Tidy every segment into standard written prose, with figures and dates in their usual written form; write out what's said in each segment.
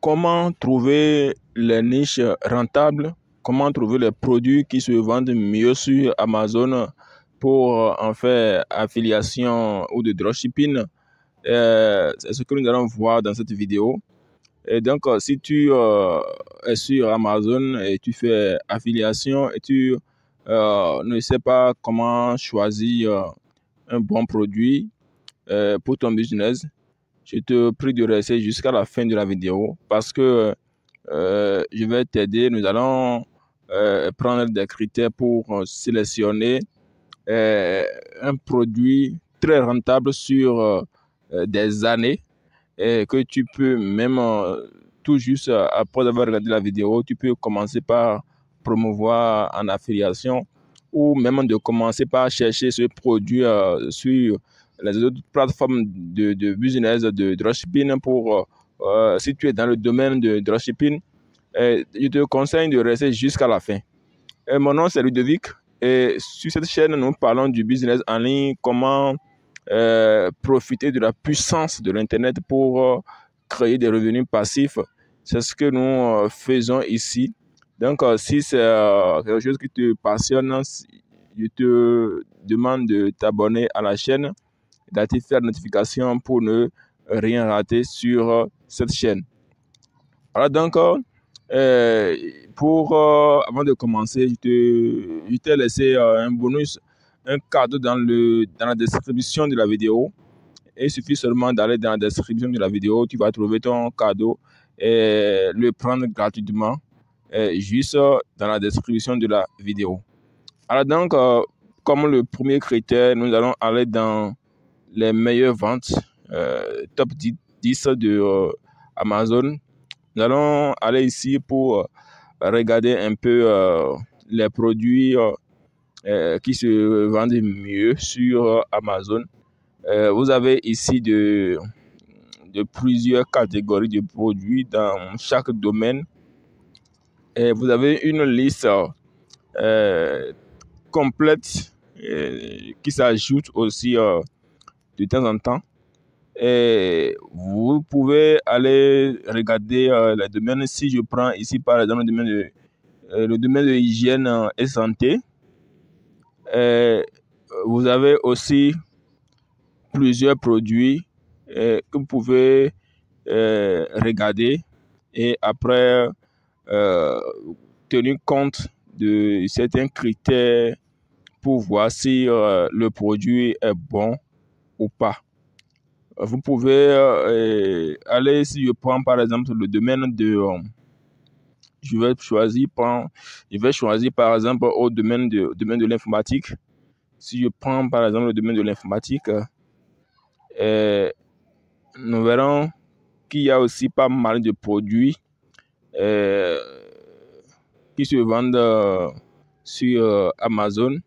comment trouver les niches rentables, comment trouver les produits qui se vendent mieux sur Amazon pour en faire affiliation ou de dropshipping. C'est ce que nous allons voir dans cette vidéo. Et donc, si tu es sur Amazon et tu fais affiliation et tu ne sais pas comment choisir un bon produit pour ton business, je te prie de rester jusqu'à la fin de la vidéo parce que je vais t'aider. Nous allons prendre des critères pour sélectionner un produit très rentable sur des années et que tu peux même tout juste après avoir regardé la vidéo, tu peux commencer par promouvoir en affiliation ou même de commencer par chercher ce produit sur les autres plateformes de business de dropshipping pour si tu es dans le domaine de dropshipping, je te conseille de rester jusqu'à la fin. Mon nom c'est Ludovic et sur cette chaîne nous parlons du business en ligne, comment profiter de la puissance de l'internet pour créer des revenus passifs. C'est ce que nous faisons ici. Donc si c'est quelque chose qui te passionne, je te demande de t'abonner à la chaîne, d'activer la notification pour ne rien rater sur cette chaîne. Alors donc, avant de commencer, je t'ai laissé un bonus, un cadeau dans la description de la vidéo. Et il suffit seulement d'aller dans la description de la vidéo, tu vas trouver ton cadeau et le prendre gratuitement, juste dans la description de la vidéo. Alors donc, comme le premier critère, nous allons aller dans les meilleures ventes, top 10 de Amazon. Nous allons aller ici pour regarder un peu les produits qui se vendent mieux sur Amazon. Vous avez ici de plusieurs catégories de produits dans chaque domaine. Et vous avez une liste complète qui s'ajoute aussi de temps en temps. Et vous pouvez aller regarder les domaines. Si je prends ici par exemple le domaine de hygiène et santé, vous avez aussi plusieurs produits que vous pouvez regarder et après tenir compte de certains critères pour voir si le produit est bon ou pas. Vous pouvez aller, si je prends par exemple le domaine de je vais choisir par exemple au domaine de l'informatique. Si je prends par exemple le domaine de l'informatique, nous verrons qu'il y a aussi pas mal de produits qui se vendent sur Amazon.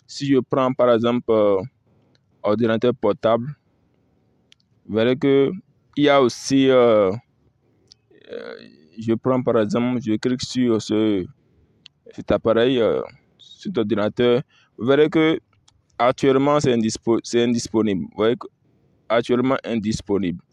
Si je prends par exemple ordinateur portable, vous verrez que il y a aussi je prends par exemple, je clique sur cet appareil, cet ordinateur, vous verrez que actuellement c'est indisponible. Vous voyez que actuellement indisponible.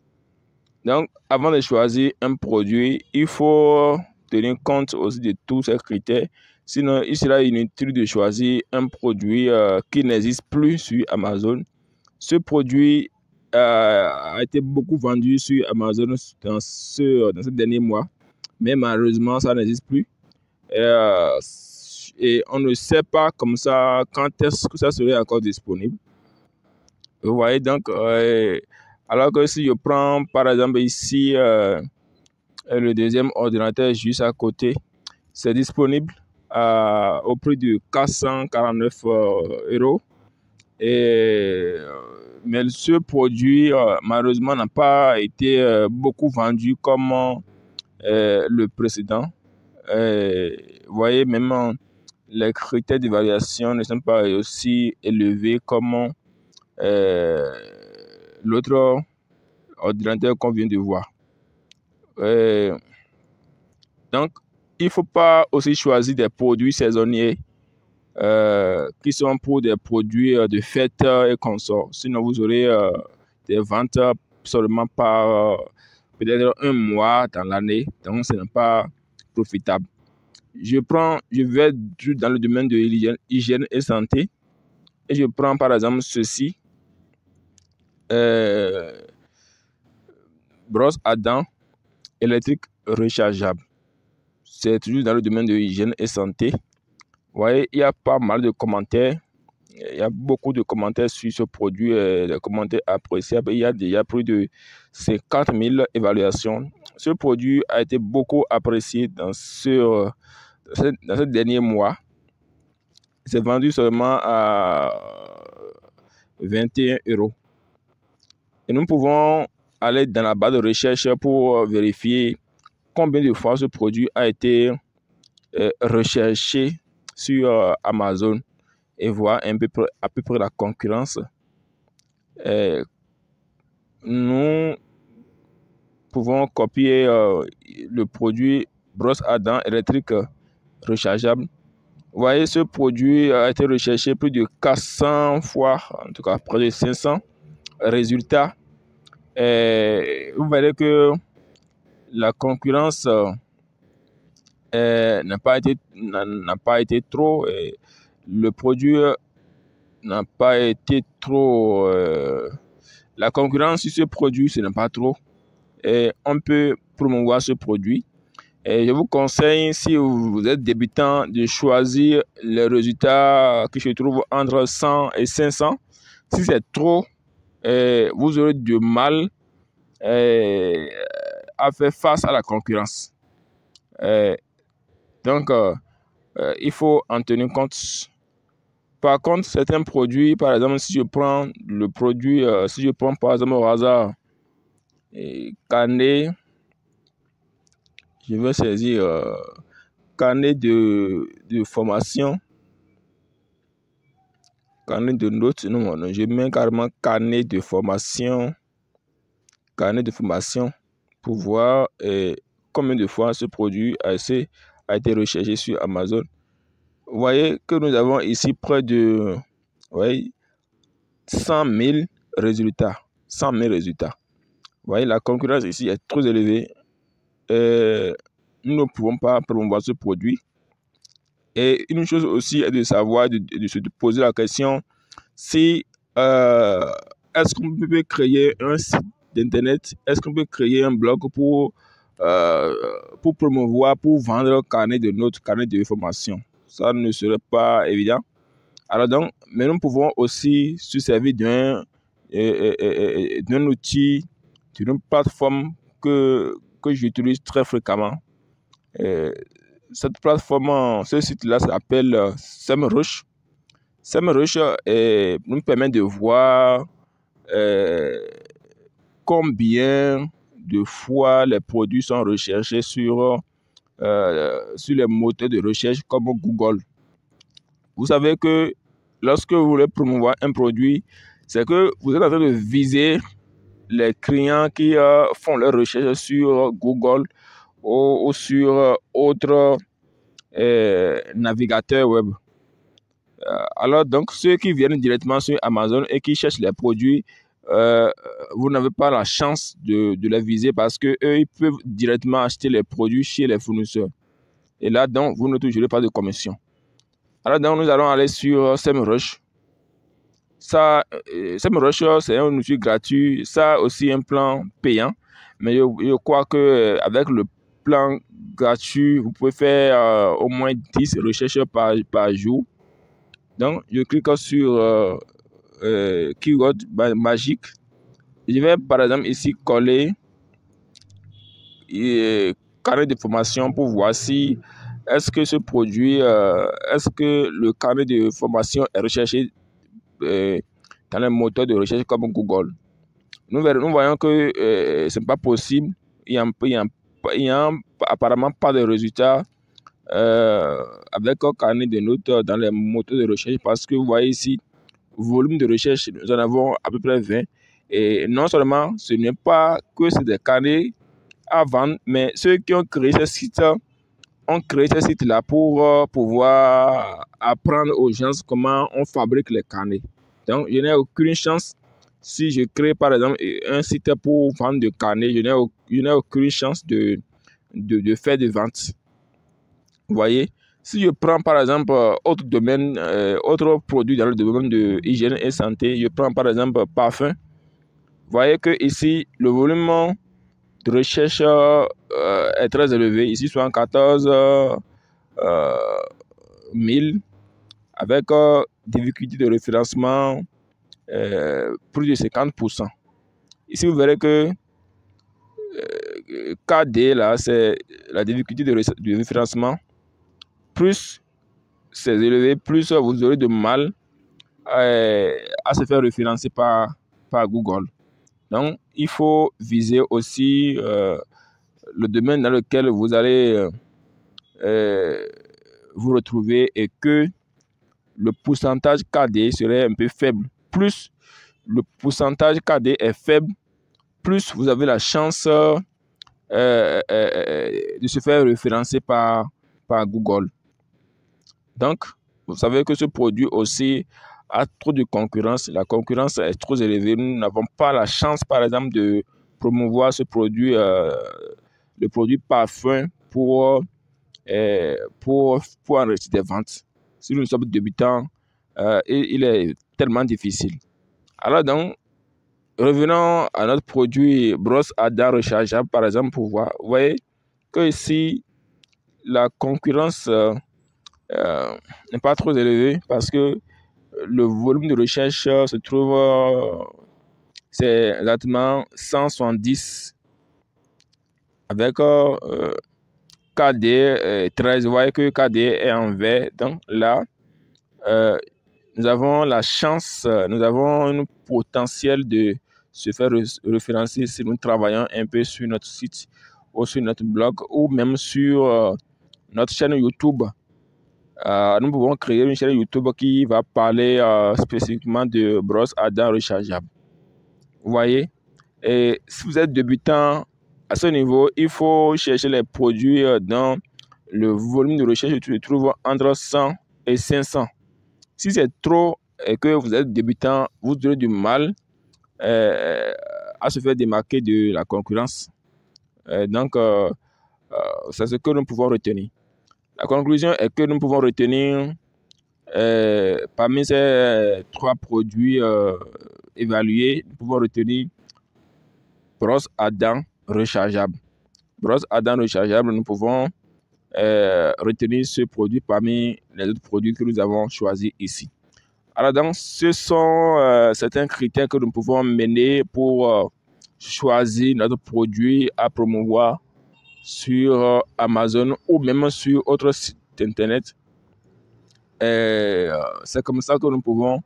Donc, avant de choisir un produit, il faut tenir compte aussi de tous ces critères. Sinon, il sera inutile de choisir un produit qui n'existe plus sur Amazon. Ce produit a été beaucoup vendu sur Amazon dans ces derniers mois, mais malheureusement, ça n'existe plus. Et on ne sait pas comme ça quand est-ce que ça serait encore disponible. Vous voyez donc, alors que si je prends par exemple ici le deuxième ordinateur juste à côté, c'est disponible au prix de 449 euros. Mais ce produit, malheureusement, n'a pas été beaucoup vendu comme le précédent. Vous voyez, même les critères d'évaluation ne sont pas aussi élevés comme l'autre ordinateur qu'on vient de voir. Donc, il ne faut pas aussi choisir des produits saisonniers qui sont pour des produits de fêtes et consorts. Sinon, vous aurez des ventes seulement par peut-être un mois dans l'année, donc ce n'est pas profitable. Je vais dans le domaine de l'hygiène et santé, et je prends par exemple ceci, brosse à dents électrique rechargeable. C'est toujours dans le domaine de l'hygiène et santé. Vous voyez, il y a pas mal de commentaires. Il y a beaucoup de commentaires sur ce produit, des commentaires appréciables. Il y a déjà plus de 50 000 évaluations. Ce produit a été beaucoup apprécié dans ce dernier mois. C'est vendu seulement à 21 €. Et nous pouvons aller dans la barre de recherche pour vérifier combien de fois ce produit a été recherché sur Amazon et voir à peu près la concurrence. Nous pouvons copier le produit brosse à dents électrique rechargeable. Vous voyez, ce produit a été recherché plus de 400 fois, en tout cas près de 500 résultats. Vous verrez que la concurrence n'a pas été trop. Le produit n'a pas été trop. La concurrence sur ce produit, ce n'est pas trop. On peut promouvoir ce produit. Et je vous conseille, si vous êtes débutant, de choisir les résultats qui se trouvent entre 100 et 500. Si c'est trop, vous aurez du mal à faire face à la concurrence. Donc, il faut en tenir compte. Par contre, certains produits, par exemple, si je prends par exemple au hasard carnet, je vais saisir carnet de formation, carnet de notes, non, je mets carrément carnet de formation pour voir combien de fois ce produit a été recherché sur Amazon. Vous voyez que nous avons ici près de 100 000 résultats. 100 000 résultats. Vous voyez, la concurrence ici est trop élevée. Nous ne pouvons pas promouvoir ce produit. Et une chose aussi est de savoir, de se poser la question, si est-ce qu'on peut créer un site d'internet, est-ce qu'on peut créer un blog pour promouvoir, pour vendre carnet de notes, carnet de formation. Ça ne serait pas évident. Alors donc, mais nous pouvons aussi se servir d'un outil, d'une plateforme que j'utilise très fréquemment. Cette plateforme, ce site-là s'appelle SEMrush. SEMrush nous permet de voir combien de fois les produits sont recherchés sur les moteurs de recherche comme Google. Vous savez que lorsque vous voulez promouvoir un produit, c'est que vous êtes en train de viser les clients qui font leurs recherches sur Google ou sur autres navigateurs web. Alors donc, ceux qui viennent directement sur Amazon et qui cherchent les produits, vous n'avez pas la chance de les viser parce que eux, ils peuvent directement acheter les produits chez les fournisseurs. Et là, donc, vous ne toucherez pas de commission. Alors donc, nous allons aller sur SEMrush. SEMrush, c'est un outil gratuit. Ça aussi un plan payant. Mais je crois que avec le plan gratuit, vous pouvez faire au moins 10 recherches par jour. Donc, je clique sur keyword magique. Je vais par exemple ici coller carnet de formation pour voir si est-ce que ce produit, est-ce que le carnet de formation est recherché dans les moteurs de recherche comme Google. Nous voyons que ce n'est pas possible. Il n'y a apparemment pas de résultats avec un carnet de notes dans les moteurs de recherche parce que vous voyez ici, volume de recherche, nous en avons à peu près 20. Et non seulement ce n'est pas que c'est des carnets à vendre, mais ceux qui ont créé ce site ont créé ce site-là pour pouvoir apprendre aux gens comment on fabrique les carnets. Donc, je n'ai aucune chance si je crée par exemple un site pour vendre de carnet, je n'ai aucune chance de faire de vente. Vous voyez, si je prends par exemple autre domaine, autre produit dans le domaine de hygiène et santé, je prends par exemple parfum. Vous voyez que ici, le volume de recherche est très élevé. Ici, 74 000 avec difficulté de référencement plus de 50%. Ici, vous verrez que KD, là, c'est la difficulté de référencement. Plus c'est élevé, plus vous aurez de mal à se faire référencer par Google. Donc, il faut viser aussi le domaine dans lequel vous allez vous retrouver et que le pourcentage KD serait un peu faible. Plus le pourcentage KD est faible, plus vous avez la chance de se faire référencer par Google. Donc, vous savez que ce produit aussi a trop de concurrence. La concurrence est trop élevée. Nous n'avons pas la chance, par exemple, de promouvoir ce produit, le produit parfum pour enregistrer des ventes. Si nous sommes débutants, il est tellement difficile. Alors donc, revenons à notre produit brosse à dents rechargeable, par exemple, pour voir. Vous voyez que ici, la concurrence n'est pas trop élevée parce que le volume de recherche se trouve, c'est exactement 170 avec KD 13. Vous voyez que KD est en vert. Donc là, nous avons la chance, nous avons un potentiel de se faire référencer si nous travaillons un peu sur notre site ou sur notre blog ou même sur notre chaîne YouTube. Nous pouvons créer une chaîne YouTube qui va parler spécifiquement de brosses à dents rechargeables. Vous voyez? Et si vous êtes débutant à ce niveau, il faut chercher les produits dans le volume de recherche que tu trouves entre 100 et 500. Si c'est trop et que vous êtes débutant, vous aurez du mal à se faire démarquer de la concurrence. Donc, c'est ce que nous pouvons retenir. La conclusion est que nous pouvons retenir parmi ces trois produits évalués, nous pouvons retenir brosse à dents rechargeable. Brosse à dents rechargeable, nous pouvons retenir ce produit parmi les autres produits que nous avons choisis ici. Alors donc, ce sont certains critères que nous pouvons mener pour choisir notre produit à promouvoir sur Amazon ou même sur autre site internet. C'est comme ça que nous pouvons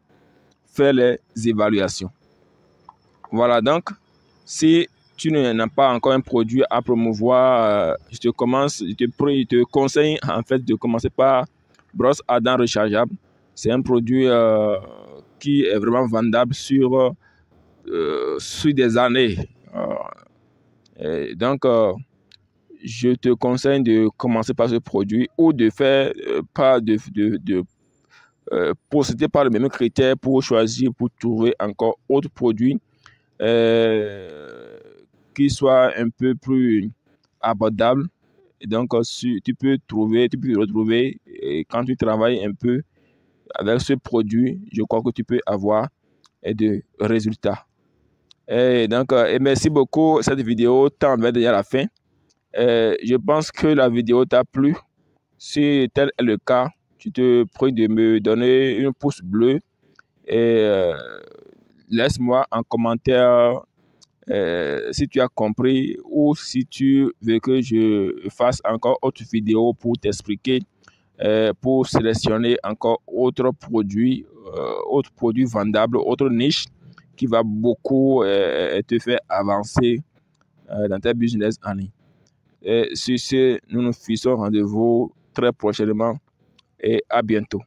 faire les évaluations. Voilà, donc, si tu n'as pas encore un produit à promouvoir, je te conseille en fait de commencer par brosse à dents rechargeable. C'est un produit qui est vraiment vendable sur des années. Donc, je te conseille de commencer par ce produit ou de faire procéder par le même critère pour choisir, pour trouver encore autre produit qui soit un peu plus abordable. Et donc, tu peux retrouver et quand tu travailles un peu avec ce produit, je crois que tu peux avoir des résultats. Et donc, merci beaucoup. Cette vidéo tend déjà à la fin. Je pense que la vidéo t'a plu. Si tel est le cas, je te prie de me donner un pouce bleu et laisse-moi en commentaire si tu as compris ou si tu veux que je fasse encore autre vidéo pour t'expliquer, pour sélectionner encore autres produits vendables, autre niche qui va beaucoup te faire avancer dans ta business en ligne. Et sur ce, nous nous fixons rendez-vous très prochainement et à bientôt.